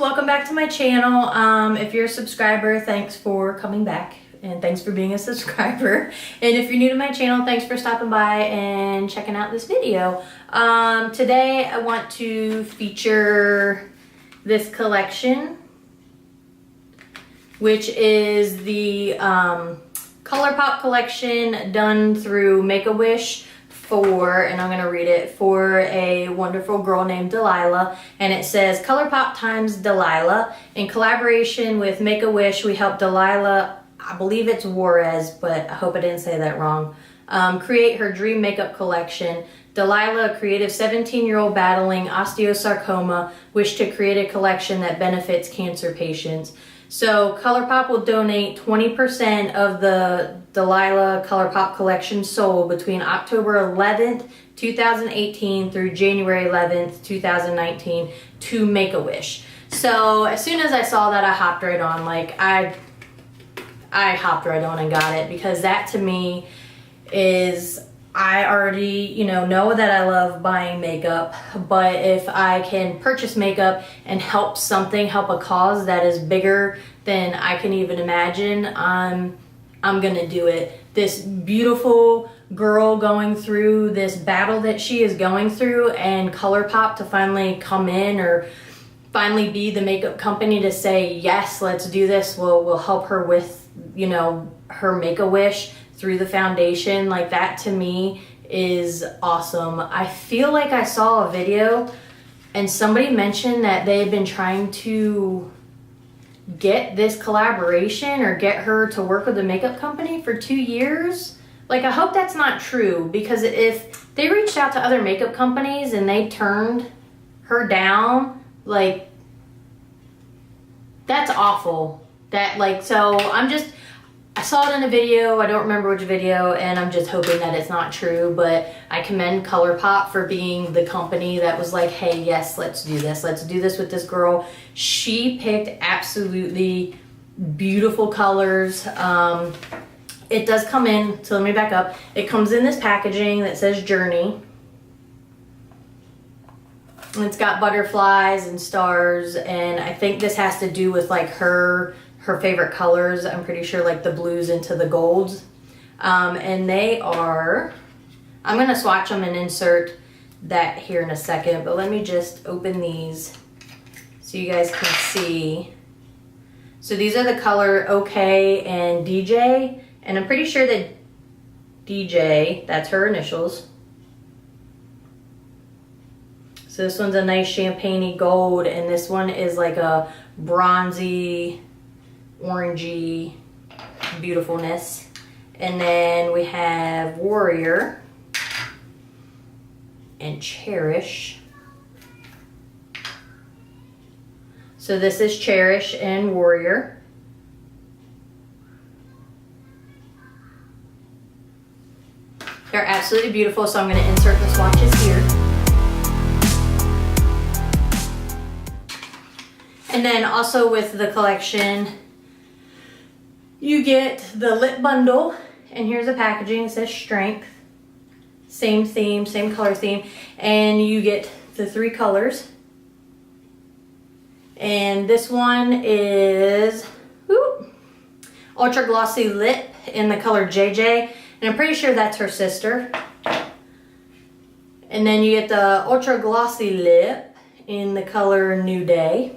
welcome back to my channel. If you're a subscriber, thanks for coming back and thanks for being a subscriber. And if you're new to my channel, thanks for stopping by and checking out this video. Today I want to feature this collection, which is the Colourpop collection done through Make-A-Wish for, and I'm going to read it, for a wonderful girl named Delilah. And it says, Colourpop times Delilah. In collaboration with Make-A-Wish, we helped Delilah, I believe it's Juarez, but I hope I didn't say that wrong, create her dream makeup collection. Delilah, a creative 17-year-old battling osteosarcoma, wished to create a collection that benefits cancer patients. So Colourpop will donate 20% of the Delilah Colourpop collection sold between October 11th, 2018 through January 11th, 2019 to Make-A-Wish. So as soon as I saw that, I hopped right on. Like I hopped right on and got it, because that to me is, I already, know that I love buying makeup, but if I can purchase makeup and help a cause that is bigger than I can even imagine, I'm gonna do it. This beautiful girl going through this battle that she is going through, and Colourpop to finally come in, or finally be the makeup company to say, yes, let's do this. We'll help her with, her Make-A-Wish through the foundation. Like, that to me is awesome. I feel like I saw a video and somebody mentioned that they had been trying to get this collaboration or get her to work with a makeup company for 2 years. Like, I hope that's not true, because if they reached out to other makeup companies and they turned her down, like, that's awful. So I saw it in a video, I don't remember which video, and I'm just hoping that it's not true, but I commend Colourpop for being the company that was like, hey, yes, let's do this. Let's do this with this girl. She picked absolutely beautiful colors. It does come in, so let me back up. It comes in this packaging that says Journey. And it's got butterflies and stars, and I think this has to do with like her favorite colors. I'm pretty sure, like the blues into the golds. And they are, I'm gonna swatch them and insert that here in a second, but let me just open these so you guys can see. So these are the color OK and DJ, and I'm pretty sure that DJ, that's her initials. So this one's a nice champagne-y gold, and this one is like a bronzy, orangey beautifulness. And then we have Warrior and Cherish. So this is Cherish and Warrior. They're absolutely beautiful, so I'm going to insert the swatches here. And then also with the collection, you get the lip bundle, and here's the packaging. It says Strength. Same theme, same color theme. And you get the 3 colors. And this one is Ultra Glossy Lip in the color JJ. And I'm pretty sure that's her sister. And then you get the Ultra Glossy Lip in the color New Day.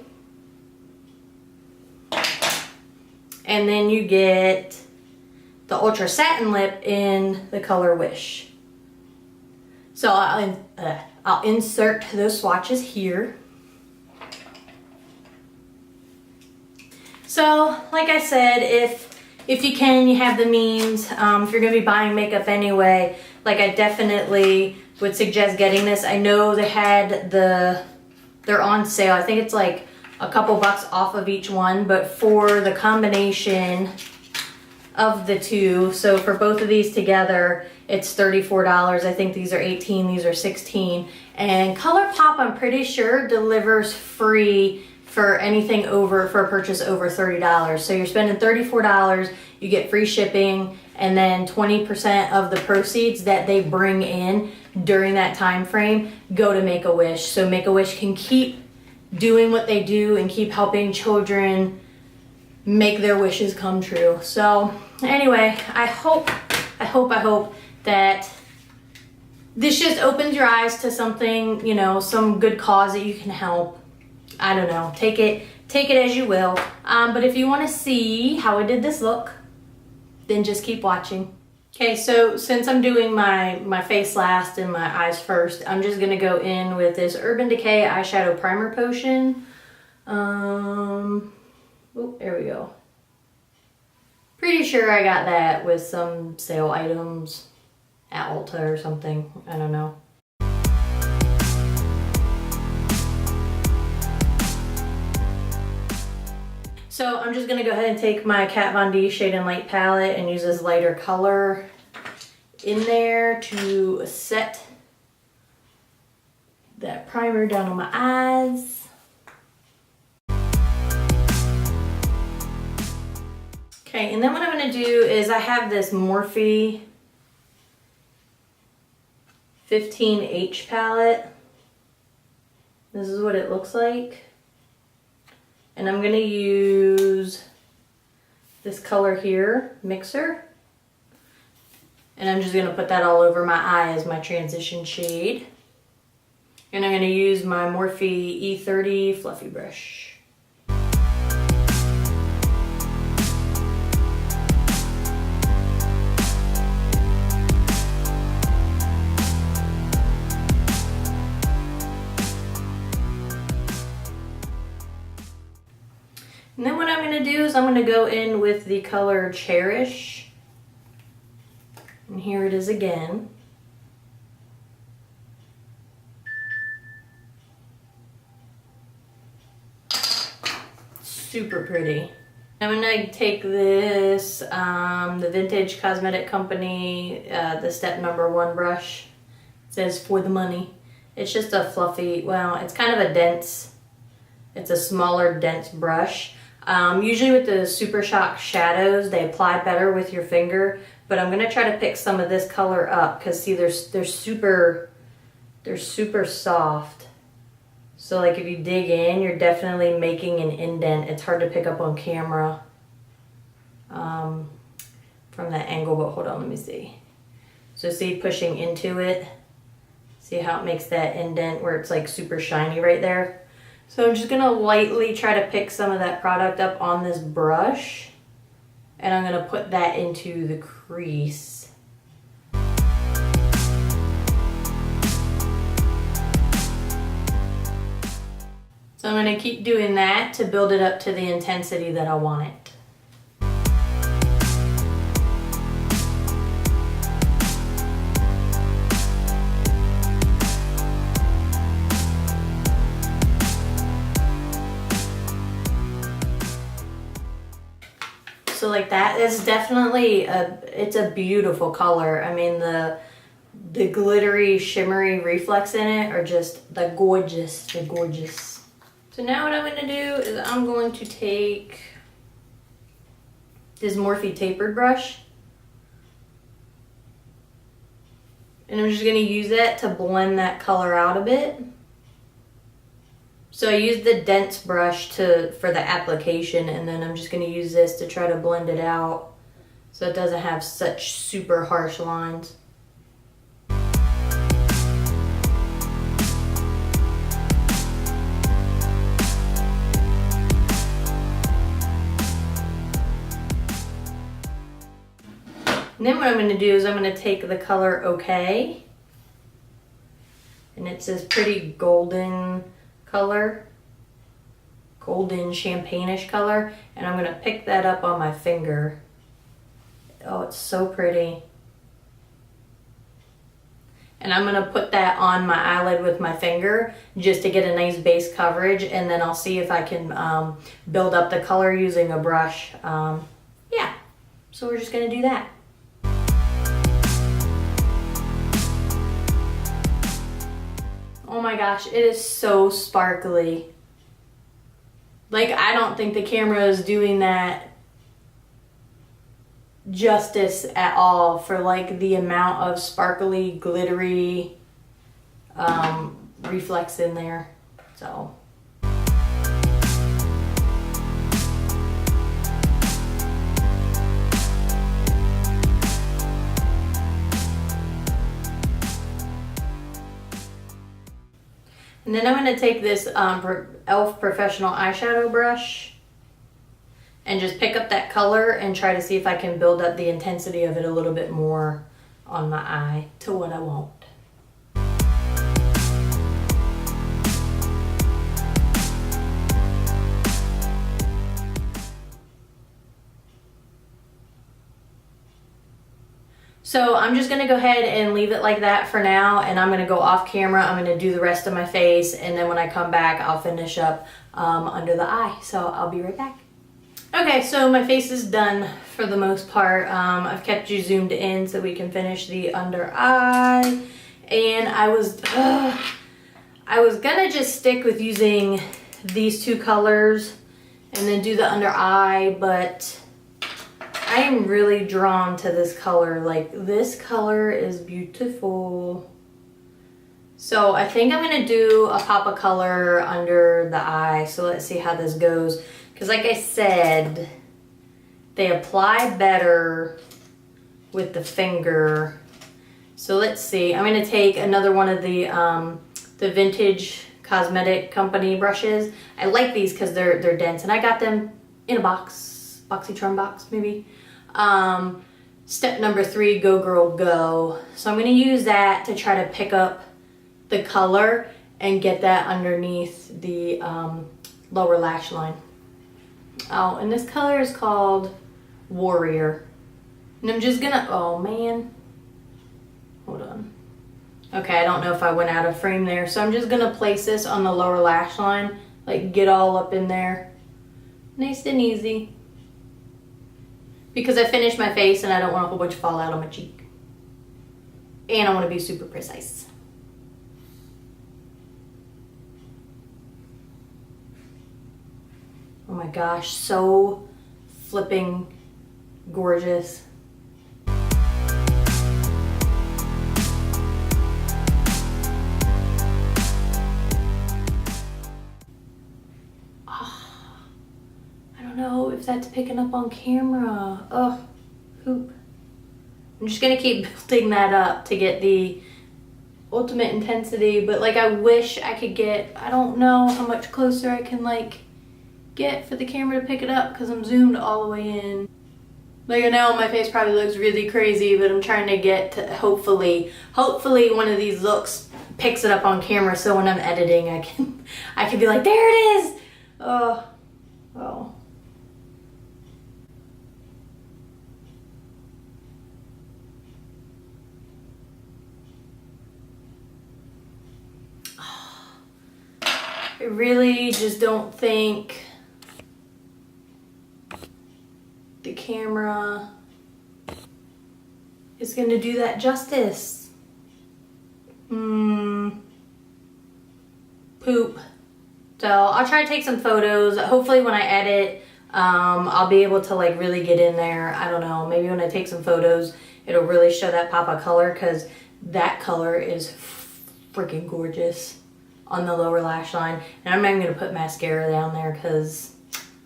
And then you get the Ultra Satin Lip in the color Wish. So I'll insert those swatches here. So like I said, if you can, you have the means, if you're gonna be buying makeup anyway, like I definitely would suggest getting this. I know they had they're on sale. I think it's like a couple bucks off of each one, but for the combination of the two, so for both of these together, it's $34. I think these are $18, these are $16. And Colourpop, I'm pretty sure, delivers free for anything for a purchase over $30. So you're spending $34, you get free shipping, and then 20% of the proceeds that they bring in during that time frame go to Make-A-Wish. So Make-A-Wish can keep doing what they do and keep helping children make their wishes come true. So anyway, I hope that this just opens your eyes to something, you know, some good cause that you can help. I don't know, take it as you will. But if you want to see how I did this look, then just keep watching. Okay, so since I'm doing my face last and my eyes first, I'm just gonna go in with this Urban Decay eyeshadow primer potion. Oh, there we go. Pretty sure I got that with some sale items at Ulta or something. I don't know. So I'm just gonna go ahead and take my KatVonD Shade and Light palette and use this lighter color in there to set that primer down on my eyes. Okay, and then what I'm gonna do is I have this Morphe 15H palette. This is what it looks like. And I'm gonna use this color here, Mixer. And I'm just gonna put that all over my eye as my transition shade. And I'm gonna use my Morphe E30 fluffy brush. And then what I'm going to do is I'm going to go in with the color Cherish. And here it is again. Super pretty. I'm going to take this, the Vintage Cosmetic Company, the Step No. 1 brush. It says For the Money. It's just a fluffy, well, it's kind of a dense, it's a smaller dense brush. Usually with the Super Shock shadows, they apply better with your finger, but I'm gonna try to pick some of this color up because see, they're super soft. So like if you dig in, you're definitely making an indent. It's hard to pick up on camera from that angle, but hold on, let me see. So see, pushing into it, see how it makes that indent where it's like super shiny right there. So I'm just gonna lightly try to pick some of that product up on this brush, and I'm gonna put that into the crease. So I'm gonna keep doing that to build it up to the intensity that I want it. So like that is definitely it's a beautiful color. I mean the glittery, shimmery reflex in it are just they're gorgeous. So now what I'm going to do is I'm going to take this Morphe tapered brush, and I'm just going to use it to blend that color out a bit. So I used the dense brush for the application, and then I'm just going to use this to try to blend it out so it doesn't have such super harsh lines. And then what I'm going to do is I'm going to take the color OK, and it's this pretty golden color, golden champagne-ish color, and I'm going to pick that up on my finger. Oh, it's so pretty. And I'm going to put that on my eyelid with my finger just to get a nice base coverage, and then I'll see if I can build up the color using a brush. Yeah, so we're just going to do that. Oh my gosh, it is so sparkly. Like, I don't think the camera is doing that justice at all for like the amount of sparkly, glittery reflex in there. So And then I'm gonna take this e.l.f. Professional eyeshadow brush and just pick up that color and try to see if I can build up the intensity of it a little bit more on my eye to what I want. So I'm just gonna go ahead and leave it like that for now, and I'm gonna go off camera. I'm gonna do the rest of my face, and then when I come back, I'll finish up under the eye. So I'll be right back. Okay, so my face is done for the most part. I've kept you zoomed in so we can finish the under eye. And I was gonna just stick with using these two colors and then do the under eye, but I am really drawn to this color. Like, this color is beautiful. So I think I'm gonna do a pop of color under the eye. So let's see how this goes. Because like I said, they apply better with the finger. So let's see. I'm going to take another one of the Vintage Cosmetic Company brushes. I like these because they're dense, and I got them in a box, BoxyCharm box maybe. Step number 3, go girl go. So I'm going to use that to try to pick up the color and get that underneath the lower lash line. Oh, and this color is called Warrior. And I'm just gonna, oh man. Hold on. Okay, I don't know if I went out of frame there. So I'm just gonna place this on the lower lash line. Like, get all up in there. Nice and easy. Because I finished my face and I don't want a whole bunch of fallout on my cheek. And I want to be super precise. Oh my gosh, so flipping gorgeous. I don't know if that's picking up on camera. Oh, hoop. I'm just gonna keep building that up to get the ultimate intensity, but like I wish I could get, I don't know how much closer I can like get for the camera to pick it up because I'm zoomed all the way in. Like, I know my face probably looks really crazy, but I'm trying to get to hopefully one of these looks picks it up on camera, so when I'm editing I can be like, there it is. Oh. I really just don't think the camera is going to do that justice. Poop. So I'll try to take some photos. Hopefully when I edit, I'll be able to like really get in there. I don't know, maybe when I take some photos, it'll really show that pop of color, because that color is freaking gorgeous on the lower lash line. And I'm not even going to put mascara down there because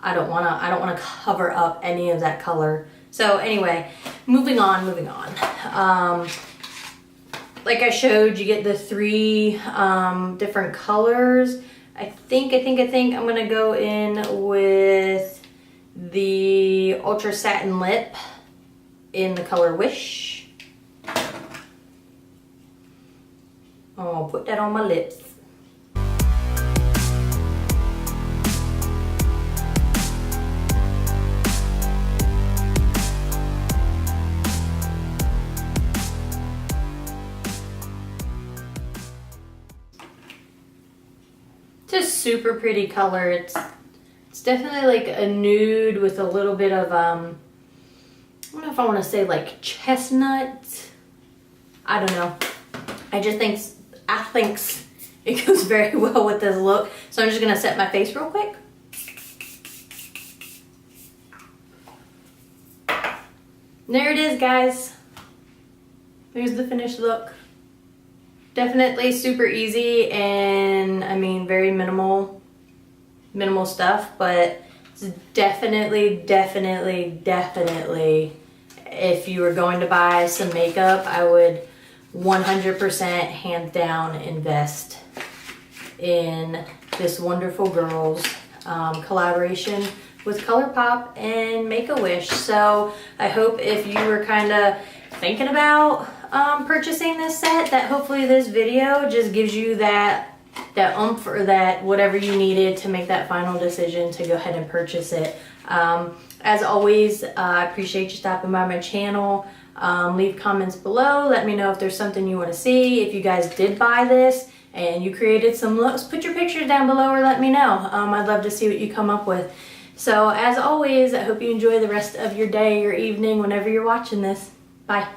I don't want to cover up any of that color. So anyway, moving on. Like I showed, you get the 3 different colors. I think I'm gonna go in with the Ultra Satin Lip in the color Wish. I'll put that on my lips. Just super pretty color. It's definitely like a nude with a little bit of I don't know if I want to say like chestnut. I don't know. I think it goes very well with this look. So I'm just gonna set my face real quick. And there it is, guys. There's the finished look. Definitely super easy, and I mean very minimal stuff, but it's definitely if you were going to buy some makeup, I would 100% hands down invest in this Wonderful Girls collaboration with Colourpop and Make-A-Wish. So I hope if you were kind of thinking about purchasing this set, that hopefully this video just gives you that oomph or that whatever you needed to make that final decision to go ahead and purchase it. As always, I appreciate you stopping by my channel. Leave comments below. Let me know if there's something you want to see. If you guys did buy this and you created some looks, put your pictures down below or let me know. I'd love to see what you come up with. So as always, I hope you enjoy the rest of your day or evening whenever you're watching this. Bye.